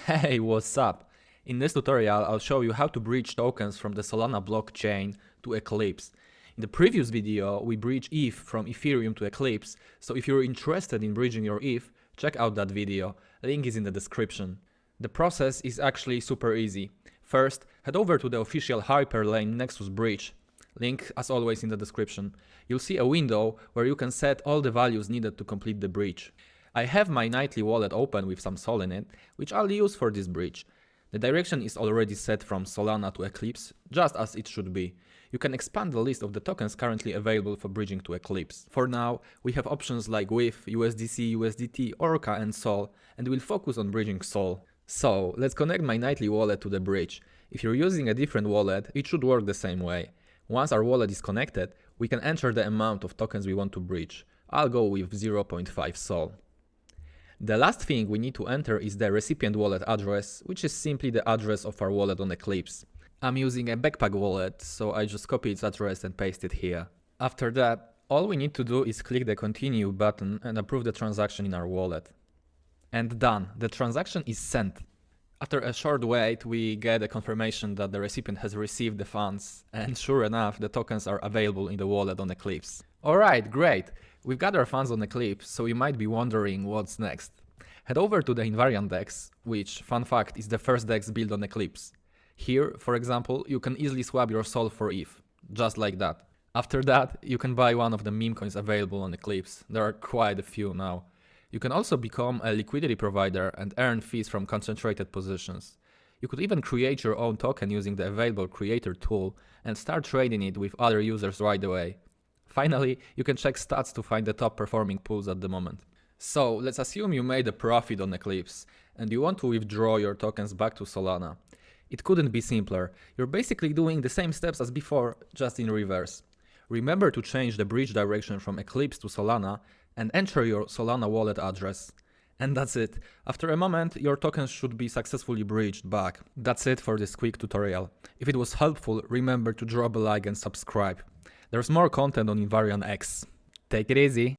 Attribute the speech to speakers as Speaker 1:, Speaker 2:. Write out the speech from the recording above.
Speaker 1: Hey, what's up? In this tutorial, I'll show you how to bridge tokens from the Solana blockchain to Eclipse. In the previous video, we bridged ETH from Ethereum to Eclipse, so if you're interested in bridging your ETH, check out that video. Link is in the description. The process is actually super easy. First, head over to the official Hyperlane Nexus bridge. Link, as always, in the description. You'll see a window where you can set all the values needed to complete the bridge. I have my nightly wallet open with some Sol in it, which I'll use for this bridge. The direction is already set from Solana to Eclipse, just as it should be. You can expand the list of the tokens currently available for bridging to Eclipse. For now, we have options like WIF, USDC, USDT, ORCA and Sol, and we'll focus on bridging Sol. So, let's connect my nightly wallet to the bridge. If you're using a different wallet, it should work the same way. Once our wallet is connected, we can enter the amount of tokens we want to bridge. I'll go with 0.5 Sol. The last thing we need to enter is the recipient wallet address, which is simply the address of our wallet on Eclipse. I'm using a backpack wallet, so I just copy its address and paste it here. After that, all we need to do is click the continue button and approve the transaction in our wallet. And done, the transaction is sent. After a short wait, we get a confirmation that the recipient has received the funds, and sure enough, the tokens are available in the wallet on Eclipse. Alright, great! We've got our funds on Eclipse, so you might be wondering what's next. Head over to the Invariant DEX, which, fun fact, is the first DEX built on Eclipse. Here, for example, you can easily swap your Sol for ETH, just like that. After that, you can buy one of the meme coins available on Eclipse. There are quite a few now. You can also become a liquidity provider and earn fees from concentrated positions. You could even create your own token using the available creator tool and start trading it with other users right away. Finally, you can check stats to find the top performing pools at the moment. So, let's assume you made a profit on Eclipse and you want to withdraw your tokens back to Solana. It couldn't be simpler. You're basically doing the same steps as before, just in reverse. Remember to change the bridge direction from Eclipse to Solana and enter your Solana wallet address. And that's it. After a moment, your tokens should be successfully bridged back. That's it for this quick tutorial. If it was helpful, remember to drop a like and subscribe. There's more content on Invariant X. Take it easy.